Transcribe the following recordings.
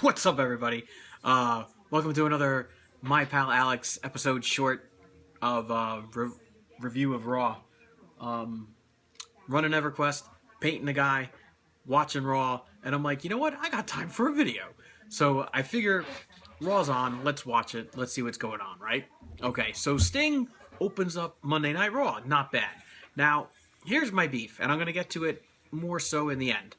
What's up, everybody? Welcome to another My Pal Alex episode short of review of Raw. Running EverQuest, painting the guy, watching Raw, and I'm like, you know what? I got time for a video. So I figure Raw's on, let's watch it, let's see what's going on, right? Okay, so Sting opens up Monday Night Raw. Not bad. Now, here's my beef, and I'm going to get to it more so in the end.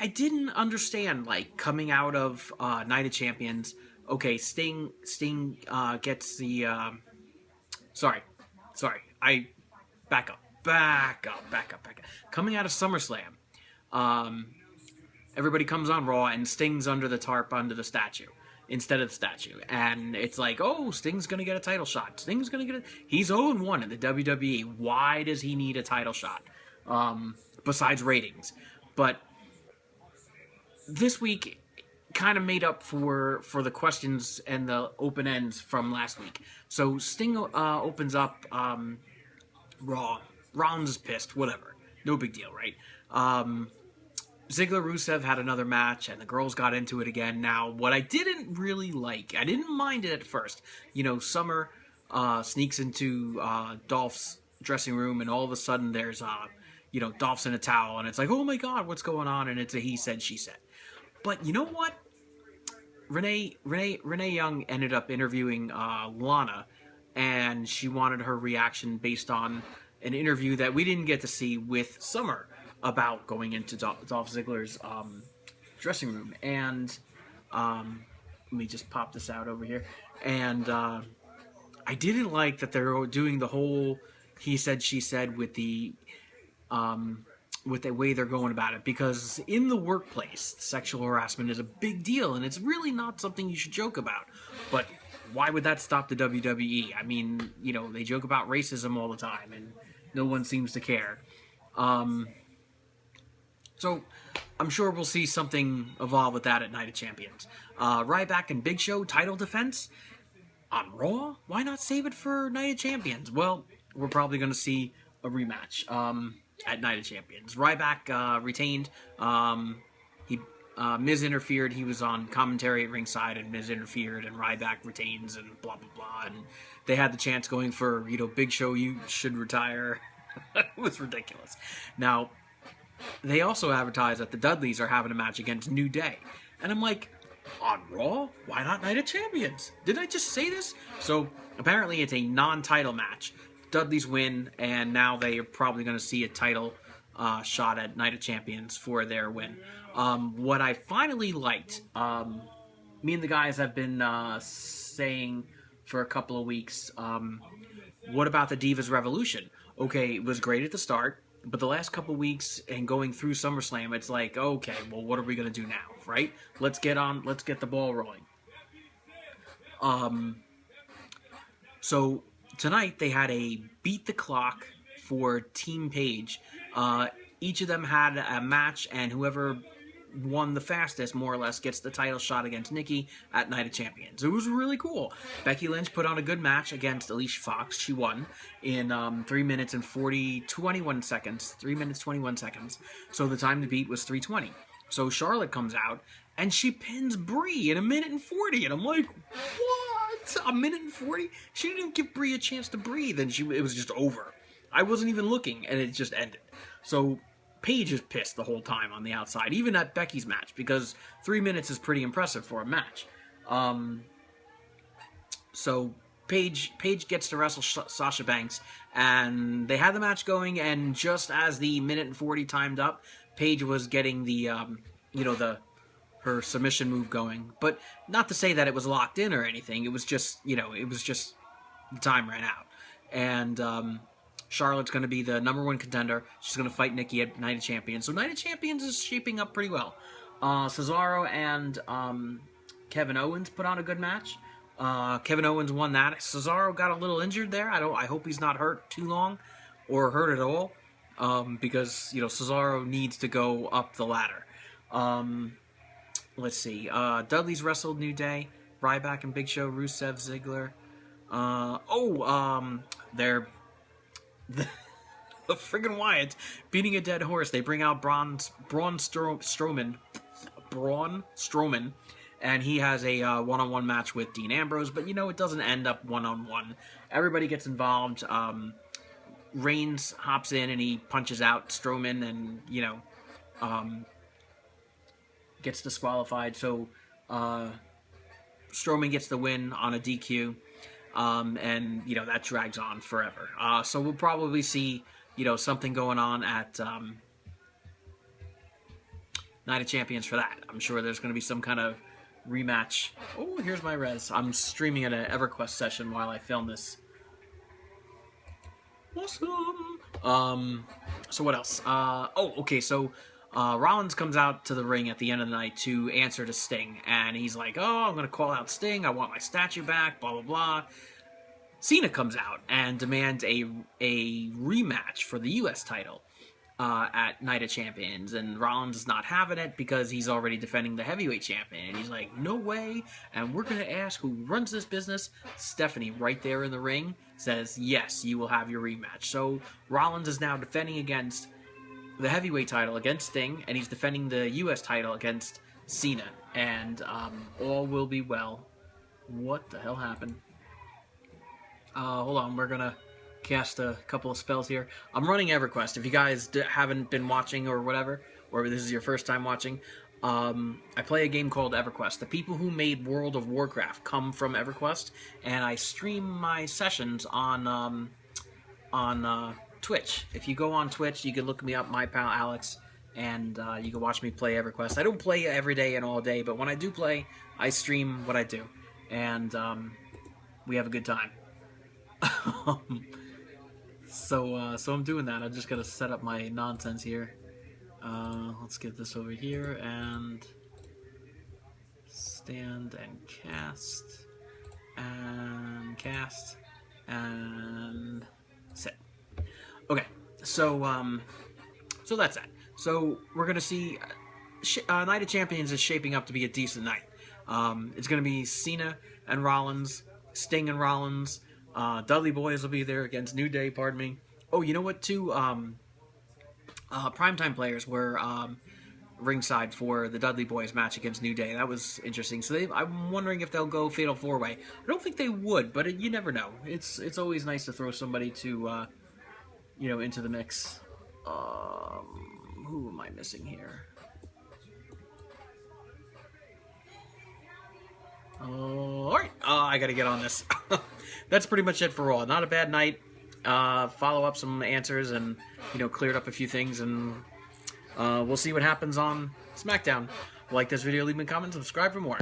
I didn't understand, like, coming out of Night of Champions. Okay, Sting gets the sorry, I back up. Coming out of SummerSlam, everybody comes on Raw and Sting's under the tarp under the statue instead of the statue, and it's like, oh, Sting's gonna get a title shot. He's 0-1 in the WWE. Why does he need a title shot? Besides ratings, but this week kind of made up for the questions and the open ends from last week. So Sting opens up Raw. Rollins is pissed. Whatever. No big deal, right? Ziggler Rusev had another match, and the girls got into it again. Now, what I didn't really like, I didn't mind it at first. You know, Summer sneaks into Dolph's dressing room, and all of a sudden there's Dolph's in a towel, and it's like, oh my god, what's going on? And it's a he said, she said. But you know what? Renee Young ended up interviewing Lana, and she wanted her reaction based on an interview that we didn't get to see with Summer about going into Dolph Ziggler's dressing room. And let me just pop this out over here. And I didn't like that they're doing the whole he said, she said with the way they're going about it, because in the workplace, sexual harassment is a big deal, and it's really not something you should joke about. But why would that stop the WWE? I mean, they joke about racism all the time, and no one seems to care. So I'm sure we'll see something evolve with that at Night of Champions. Ryback and Big Show title defense on Raw? Why not save it for Night of Champions? Well, we're probably going to see a rematch at Night of Champions. Ryback retained. Miz interfered. He was on commentary at ringside, and Miz interfered, and Ryback retains, and blah, blah, blah. And they had the chance going for, Big Show, you should retire. It was ridiculous. Now, they also advertised that the Dudleys are having a match against New Day. And I'm like, on Raw? Why not Night of Champions? Did I just say this? So, apparently it's a non-title match. Dudleys win, and now they are probably going to see a title shot at Night of Champions for their win. What I finally liked, me and the guys have been saying for a couple of weeks, what about the Divas Revolution? Okay, it was great at the start, but the last couple of weeks and going through SummerSlam, it's like, okay, well, what are we going to do now, right? Let's get the ball rolling. So tonight they had a beat the clock for Team Page. Each of them had a match, and whoever won the fastest, more or less, gets the title shot against Nikki at Night of Champions. It was really cool. Becky Lynch put on a good match against Alicia Fox. She won in 3 minutes and 21 seconds. 3 minutes, 21 seconds. So the time to beat was 3:20. So Charlotte comes out, and she pins Brie in 1 minute and 40. And I'm like, what? 1 minute and 40? She didn't give Brie a chance to breathe, and it was just over. I wasn't even looking, and it just ended. So Paige is pissed the whole time on the outside, even at Becky's match, because 3 minutes is pretty impressive for a match. So Paige gets to wrestle Sasha Banks, and they had the match going, and just as the 1 minute and 40 timed up, Paige was getting the her submission move going. But not to say that it was locked in or anything. It was just, the time ran out. And Charlotte's going to be the number one contender. She's going to fight Nikki at Night of Champions. So Night of Champions is shaping up pretty well. Cesaro and Kevin Owens put on a good match. Kevin Owens won that. Cesaro got a little injured there. I hope he's not hurt too long or hurt at all, because Cesaro needs to go up the ladder. Let's see. Dudley's wrestled New Day, Ryback and Big Show, Rusev, Ziggler. They're the friggin' Wyatts beating a dead horse. They bring out Braun Strowman. Braun Strowman, and he has a one-on-one match with Dean Ambrose, but, it doesn't end up one-on-one. Everybody gets involved. Reigns hops in and he punches out Strowman and, gets disqualified. So Strowman gets the win on a DQ, and, that drags on forever. So we'll probably see, something going on at Night of Champions for that. I'm sure there's going to be some kind of rematch. Oh, here's my res. I'm streaming at an EverQuest session while I film this. Awesome. So what else? Okay, so Rollins comes out to the ring at the end of the night to answer to Sting, and he's like, oh, I'm going to call out Sting, I want my statue back, blah, blah, blah. Cena comes out and demands a rematch for the U.S. title at Night of Champions, and Rollins is not having it because he's already defending the heavyweight champion, and he's like, no way, and we're going to ask who runs this business. Stephanie, right there in the ring, says, yes, you will have your rematch. So Rollins is now defending against the heavyweight title against Sting, and he's defending the U.S. title against Cena, and all will be well. What the hell happened? Hold on, we're gonna cast a couple of spells here. I'm running EverQuest. If you guys haven't been watching or whatever, or this is your first time watching, I play a game called EverQuest. The people who made World of Warcraft come from EverQuest, and I stream my sessions on Twitch. If you go on Twitch, you can look me up, my pal Alex, and you can watch me play EverQuest. I don't play every day and all day, but when I do play, I stream what I do, and we have a good time. So I'm doing that. I'm just gonna set up my nonsense here. Let's get this over here and stand and cast and sit. Okay, so that's that. So we're gonna see Night of Champions is shaping up to be a decent night. It's gonna be Cena and Rollins, Sting and Rollins. Dudley Boys will be there against New Day, pardon me. Oh, you know what, too? Primetime players were ringside for the Dudley Boys match against New Day. That was interesting. So I'm wondering if they'll go Fatal 4-Way. I don't think they would, but you never know. It's always nice to throw somebody to, into the mix. Who am I missing here? Alright, I gotta get on this. That's pretty much it for Raw. Not a bad night. Follow up some answers and, cleared up a few things, and we'll see what happens on SmackDown. Like this video, leave me a comment, subscribe for more.